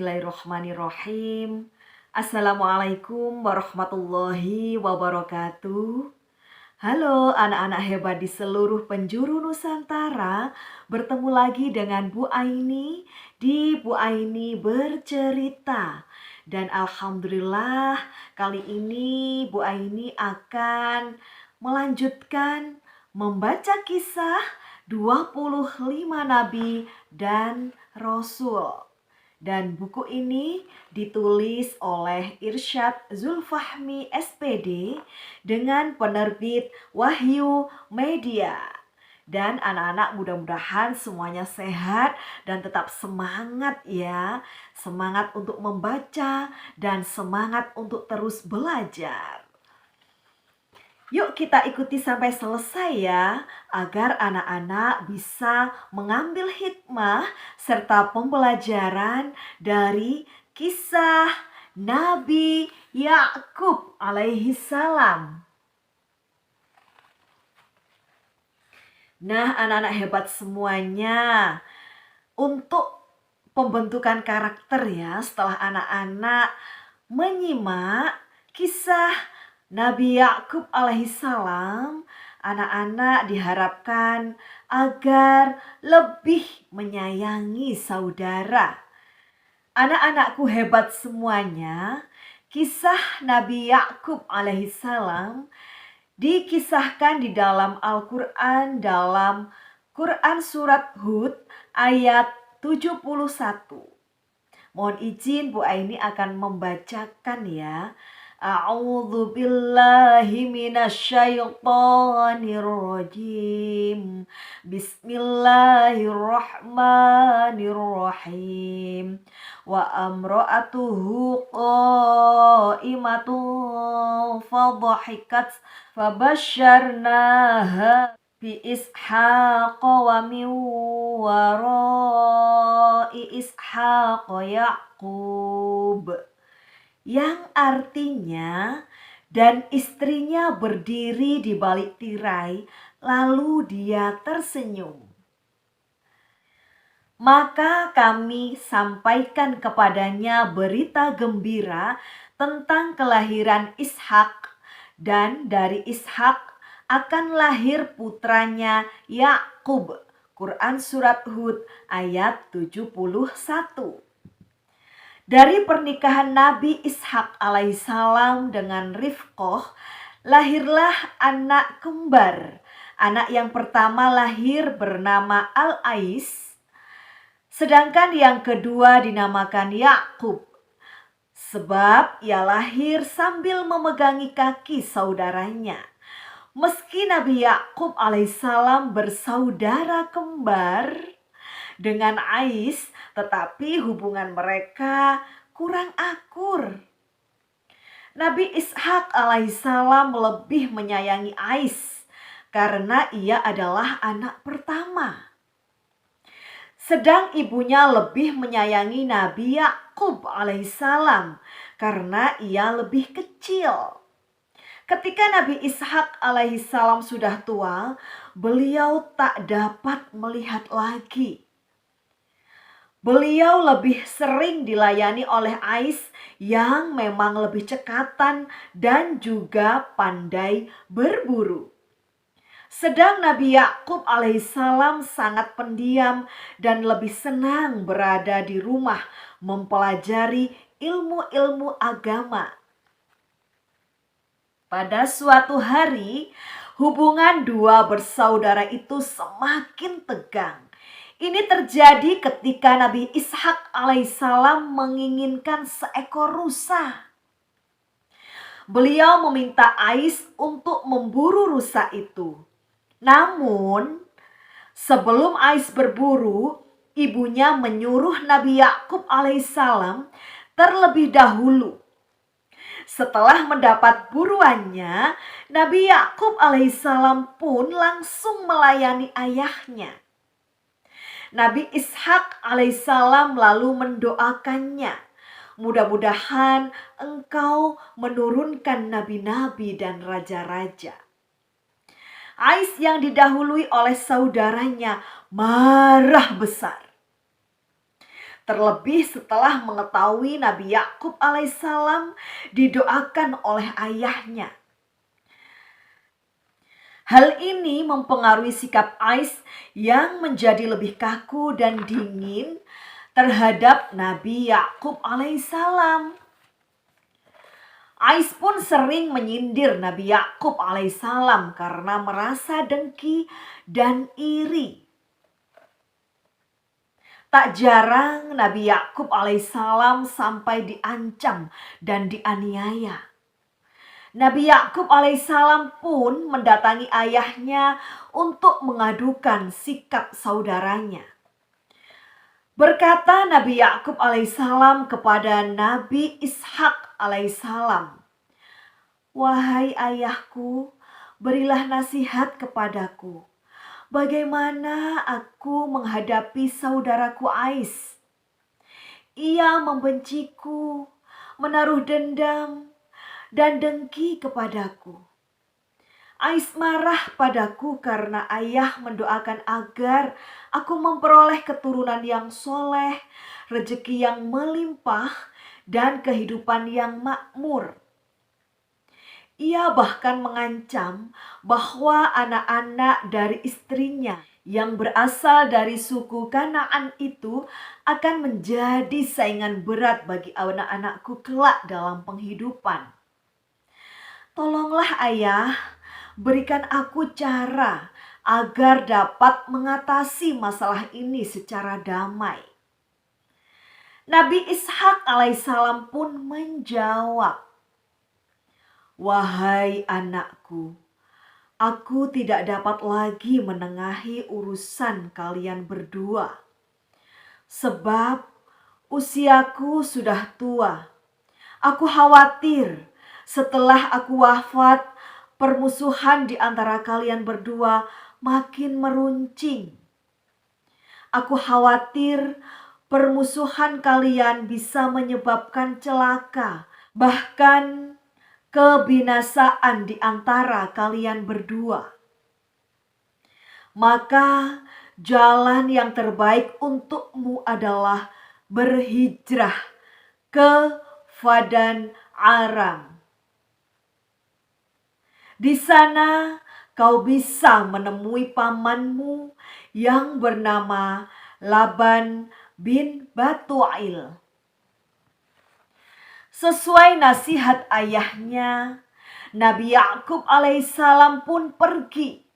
Bismillahirrahmanirrahim. Assalamualaikum warahmatullahi wabarakatuh. Halo anak-anak hebat di seluruh penjuru Nusantara. Bertemu lagi dengan Bu Aini di Bu Aini Bercerita. Dan alhamdulillah kali ini Bu Aini akan melanjutkan membaca kisah 25 Nabi dan Rasul. Dan buku ini ditulis oleh Irsyad Zulfahmi SPD dengan penerbit Wahyu Media. Dan anak-anak mudah-mudahan semuanya sehat dan tetap semangat ya. Semangat untuk membaca dan semangat untuk terus belajar. Yuk kita ikuti sampai selesai ya, agar anak-anak bisa mengambil hikmah serta pembelajaran dari kisah Nabi Yakub alaihi salam. Nah anak-anak hebat semuanya, untuk pembentukan karakter ya, setelah anak-anak menyimak kisah Nabi Yakub alaihissalam, anak-anak diharapkan agar lebih menyayangi saudara. Anak-anakku hebat semuanya, kisah Nabi Yakub alaihissalam dikisahkan di dalam Al-Quran dalam Quran Surat Hud ayat 71. Mohon izin Bu Aini akan membacakan ya. A'udzu billahi minasyaitonir rajim. Bismillahirrahmanirrahim. Wa amra'atuhu qa'imatun fadhahikat fabasyarnaha bi Ishaqa wa min wara'i Ishaqa Yaqub. Yang artinya, dan istrinya berdiri di balik tirai, lalu dia tersenyum. Maka kami sampaikan kepadanya berita gembira tentang kelahiran Ishak, dan dari Ishak akan lahir putranya Yakub. Quran Surat Hud ayat 71. Dari pernikahan Nabi Ishak alaihissalam dengan Rifqoh, lahirlah anak kembar. Anak yang pertama lahir bernama Al-Ais, sedangkan yang kedua dinamakan Yakub. Sebab ia lahir sambil memegangi kaki saudaranya. Meski Nabi Yakub alaihissalam bersaudara kembar dengan Ais, tetapi hubungan mereka kurang akur. Nabi Ishak alaihissalam lebih menyayangi Ais karena ia adalah anak pertama. Sedang ibunya lebih menyayangi Nabi Yakub alaihissalam karena ia lebih kecil. Ketika Nabi Ishak alaihissalam sudah tua, beliau tak dapat melihat lagi. Beliau lebih sering dilayani oleh Ais yang memang lebih cekatan dan juga pandai berburu. Sedang Nabi Yakub alaihissalam sangat pendiam dan lebih senang berada di rumah mempelajari ilmu-ilmu agama. Pada suatu hari, hubungan dua bersaudara itu semakin tegang. Ini terjadi ketika Nabi Ishak alaihissalam menginginkan seekor rusa. Beliau meminta Ais untuk memburu rusa itu. Namun, sebelum Ais berburu, ibunya menyuruh Nabi Yakub alaihissalam terlebih dahulu. Setelah mendapat buruannya, Nabi Yakub alaihissalam pun langsung melayani ayahnya. Nabi Ishak alaihissalam lalu mendoakannya, mudah-mudahan engkau menurunkan nabi-nabi dan raja-raja. Ais yang didahului oleh saudaranya marah besar. Terlebih setelah mengetahui Nabi Yakub alaihissalam didoakan oleh ayahnya. Hal ini mempengaruhi sikap Ais yang menjadi lebih kaku dan dingin terhadap Nabi Yakub alaihissalam. Ais pun sering menyindir Nabi Yakub alaihissalam karena merasa dengki dan iri. Tak jarang Nabi Yakub alaihissalam sampai diancam dan dianiaya. Nabi Yakub alaihissalam pun mendatangi ayahnya untuk mengadukan sikap saudaranya. Berkata Nabi Yakub alaihissalam kepada Nabi Ishak alaihissalam, "Wahai ayahku, berilah nasihat kepadaku. Bagaimana aku menghadapi saudaraku Ais? Ia membenciku, menaruh dendam, dan dengki kepadaku. Ais marah padaku karena ayah mendoakan agar aku memperoleh keturunan yang soleh, rezeki yang melimpah, dan kehidupan yang makmur. Ia bahkan mengancam bahwa anak-anak dari istrinya yang berasal dari suku Kanaan itu akan menjadi saingan berat bagi anak-anakku kelak dalam penghidupan. Tolonglah ayah, berikan aku cara agar dapat mengatasi masalah ini secara damai." Nabi Ishak alaihissalam pun menjawab, "Wahai anakku, aku tidak dapat lagi menengahi urusan kalian berdua. Sebab usiaku sudah tua. Aku khawatir setelah aku wafat, permusuhan di antara kalian berdua makin meruncing. Aku khawatir permusuhan kalian bisa menyebabkan celaka, bahkan kebinasaan di antara kalian berdua. Maka jalan yang terbaik untukmu adalah berhijrah ke Padan Aram. Di sana kau bisa menemui pamanmu yang bernama Laban bin Batu'il." Sesuai nasihat ayahnya, Nabi Yakub alaihissalam pun pergi.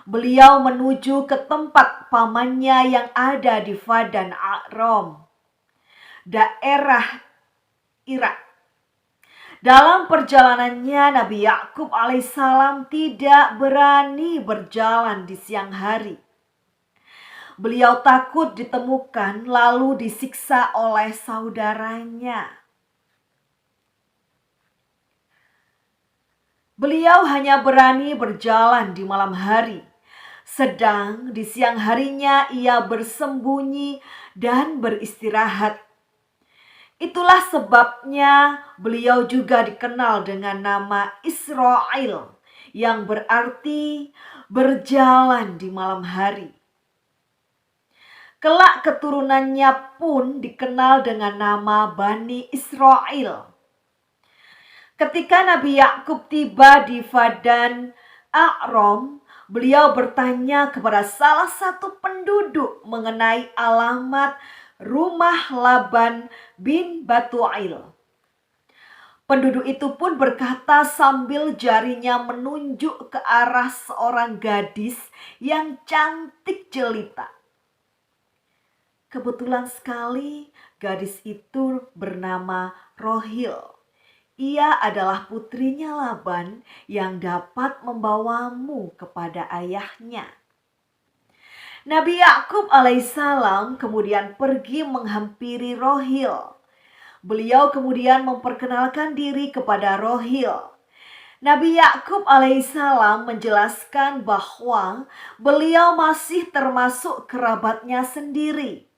Beliau menuju ke tempat pamannya yang ada di Padan Aram, daerah Irak. Dalam perjalanannya Nabi Yakub alaihissalam tidak berani berjalan di siang hari. Beliau takut ditemukan lalu disiksa oleh saudaranya. Beliau hanya berani berjalan di malam hari, sedang di siang harinya ia bersembunyi dan beristirahat. Itulah sebabnya beliau juga dikenal dengan nama Israel, yang berarti berjalan di malam hari. Kelak keturunannya pun dikenal dengan nama Bani Israel. Ketika Nabi Yakub tiba di Padan Aram, beliau bertanya kepada salah satu penduduk mengenai alamat rumah Laban bin Batu'il. Penduduk itu pun berkata sambil jarinya menunjuk ke arah seorang gadis yang cantik jelita. Kebetulan sekali gadis itu bernama Rohil. Ia adalah putrinya Laban yang dapat membawamu kepada ayahnya. Nabi Yakub alaihissalam kemudian pergi menghampiri Rohil. Beliau kemudian memperkenalkan diri kepada Rohil. Nabi Yakub alaihissalam menjelaskan bahwa beliau masih termasuk kerabatnya sendiri.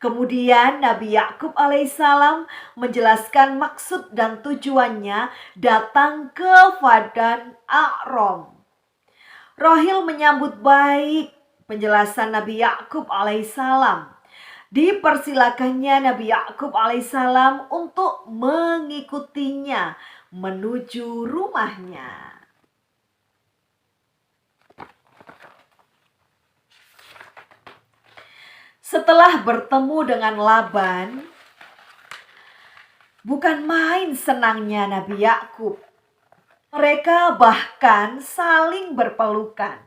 Kemudian Nabi Yakub alaihissalam menjelaskan maksud dan tujuannya datang ke Padan Aram. Rohil menyambut baik penjelasan Nabi Yakub alaihissalam Dipersilakannya Nabi Yakub alaihissalam untuk mengikutinya menuju rumahnya. Setelah bertemu dengan Laban, bukan main senangnya Nabi Yakub. Mereka bahkan saling berpelukan.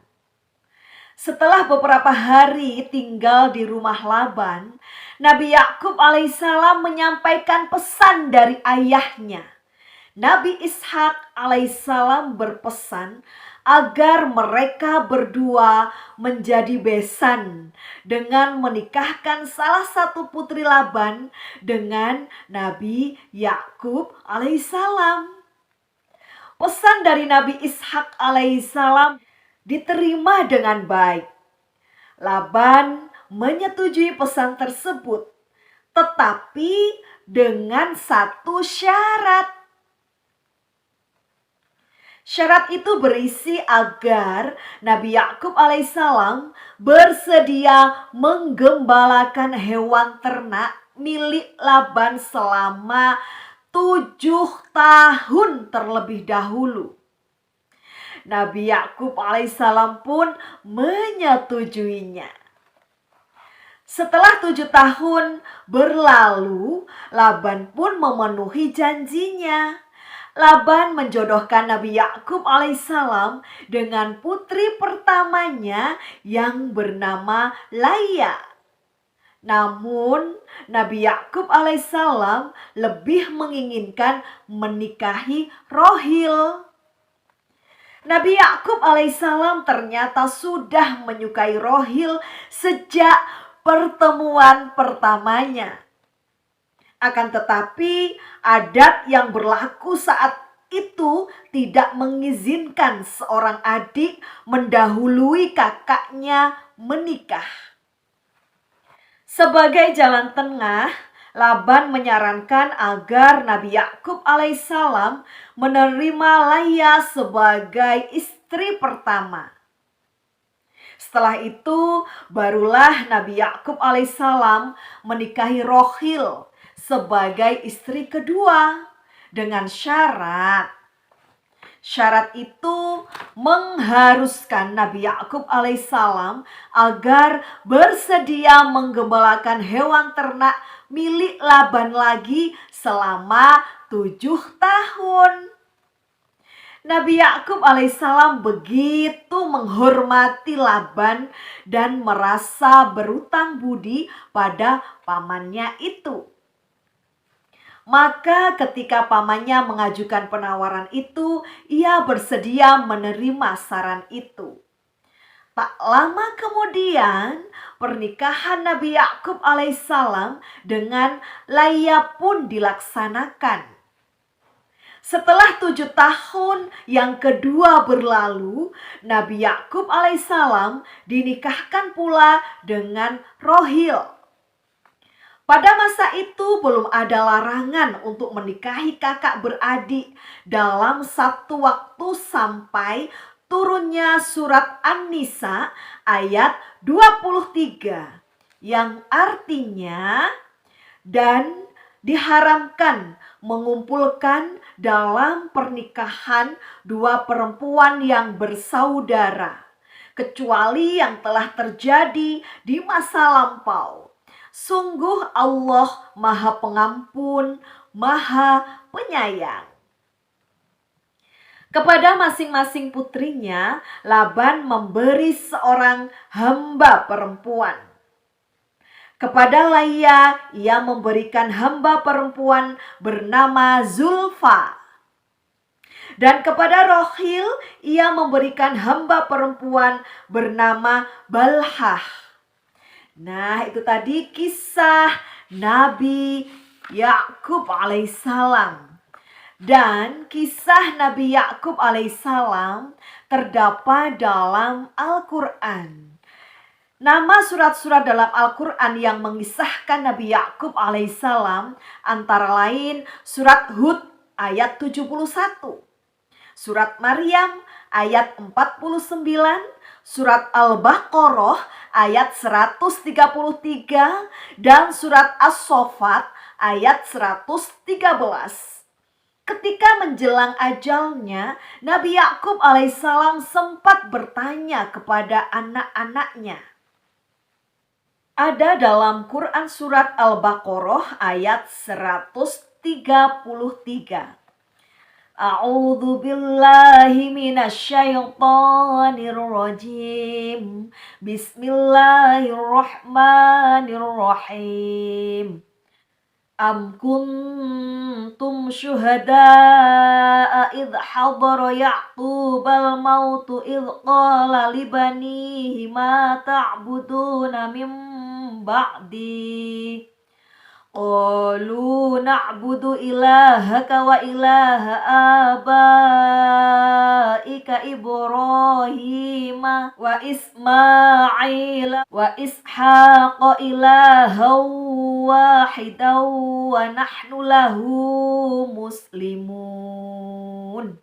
Setelah beberapa hari tinggal di rumah Laban, Nabi Yakub alaihissalam menyampaikan pesan dari ayahnya. Nabi Ishak alaihissalam berpesan agar mereka berdua menjadi besan dengan menikahkan salah satu putri Laban dengan Nabi Yakub alaihissalam. Pesan dari Nabi Ishak alaihissalam diterima dengan baik. Laban menyetujui pesan tersebut, tetapi dengan satu syarat. Syarat itu berisi agar Nabi Yakub alaihissalam bersedia menggembalakan hewan ternak milik Laban selama 7 tahun terlebih dahulu. Nabi Yakub alaihissalam pun menyetujuinya. Setelah 7 tahun berlalu, Laban pun memenuhi janjinya. Laban menjodohkan Nabi Yakub alaihissalam dengan putri pertamanya yang bernama Laya. Namun Nabi Yakub alaihissalam lebih menginginkan menikahi Rohil. Nabi Yakub alaihissalam ternyata sudah menyukai Rohil sejak pertemuan pertamanya. Akan tetapi adat yang berlaku saat itu tidak mengizinkan seorang adik mendahului kakaknya menikah. Sebagai jalan tengah, Laban menyarankan agar Nabi Yakub alaihissalam menerima Laya sebagai istri pertama. Setelah itu, barulah Nabi Yakub alaihissalam menikahi Rohil sebagai istri kedua dengan syarat. Syarat itu mengharuskan Nabi Yakub alaihissalam agar bersedia menggembalakan hewan ternak milik Laban lagi selama 7 tahun. Nabi Yakub alaihissalam begitu menghormati Laban dan merasa berutang budi pada pamannya itu. Maka ketika pamannya mengajukan penawaran itu, ia bersedia menerima saran itu. Tak lama kemudian, pernikahan Nabi Yakub alaihissalam dengan Laya pun dilaksanakan. Setelah 7 tahun yang kedua berlalu, Nabi Yakub alaihissalam dinikahkan pula dengan Rohil. Pada masa itu belum ada larangan untuk menikahi kakak beradik dalam satu waktu sampai turunnya surat An-Nisa ayat 23 yang artinya dan diharamkan mengumpulkan dalam pernikahan dua perempuan yang bersaudara kecuali yang telah terjadi di masa lampau. Sungguh Allah Maha Pengampun, Maha Penyayang. Kepada masing-masing putrinya, Laban memberi seorang hamba perempuan. Kepada Laya, ia memberikan hamba perempuan bernama Zulfa. Dan kepada Rohil, ia memberikan hamba perempuan bernama Balhah. Nah, itu tadi kisah Nabi Yakub alaihissalam. Dan kisah Nabi Yakub alaihissalam terdapat dalam Al-Quran. Nama surat-surat dalam Al-Quran yang mengisahkan Nabi Yakub alaihissalam antara lain surat Hud ayat 71, surat Maryam ayat 49, Surat Al-Baqarah ayat 133 dan surat As-Saffat ayat 113. Ketika menjelang ajalnya, Nabi Yakub alaihissalam sempat bertanya kepada anak-anaknya. Ada dalam Quran surat Al-Baqarah ayat 133. A'udzu billahi minasyaitonir rajim. Bismillahirrahmanirrahim. Am kuntum syuhada'a idh hadara Ya'qubal mautu idh qala libanihi ma ta'buduna min ba'di. Qalu na'budu ilahaka wa ilaha abaika Ibrahim wa Ismail wa Ishaqa ilahan wahidan wa nahnu lahu muslimun.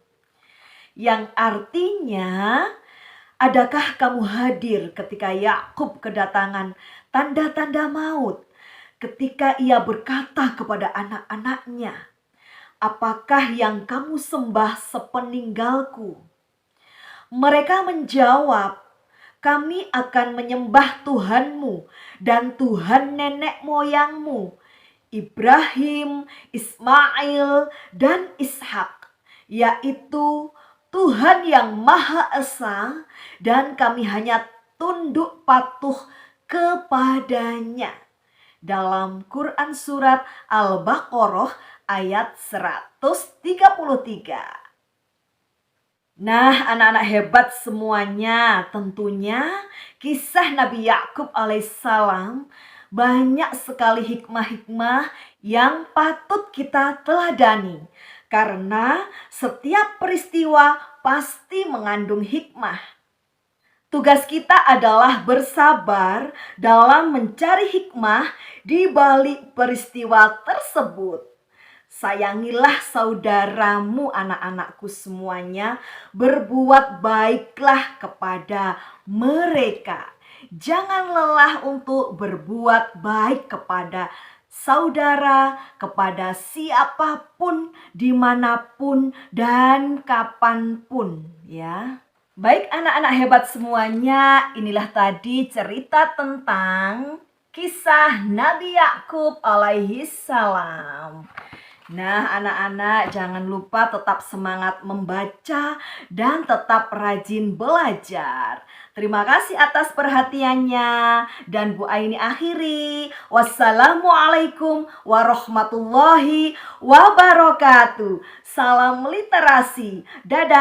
Yang artinya, adakah kamu hadir ketika Yakub kedatangan tanda-tanda maut? Ketika ia berkata kepada anak-anaknya, apakah yang kamu sembah sepeninggalku? Mereka menjawab, kami akan menyembah Tuhanmu dan Tuhan nenek moyangmu, Ibrahim, Ismail, dan Ishak, yaitu Tuhan yang Maha Esa, dan kami hanya tunduk patuh kepadanya. Dalam Quran surat Al-Baqarah ayat 133. Nah, anak-anak hebat semuanya, tentunya kisah Nabi Yakub alaihissalam banyak sekali hikmah-hikmah yang patut kita teladani. Karena setiap peristiwa pasti mengandung hikmah. Tugas kita adalah bersabar dalam mencari hikmah di balik peristiwa tersebut. Sayangilah saudaramu, anak-anakku semuanya. Berbuat baiklah kepada mereka. Jangan lelah untuk berbuat baik kepada saudara, kepada siapapun, dimanapun, dan kapanpun, ya. Baik anak-anak hebat semuanya, inilah tadi cerita tentang kisah Nabi Yakub alaihissalam. Nah, anak-anak jangan lupa tetap semangat membaca dan tetap rajin belajar. Terima kasih atas perhatiannya, dan Bu Aini akhiri. Wassalamualaikum warahmatullahi wabarakatuh. Salam literasi. Dadah.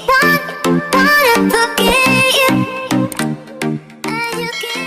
Wanna forget you, and you can't.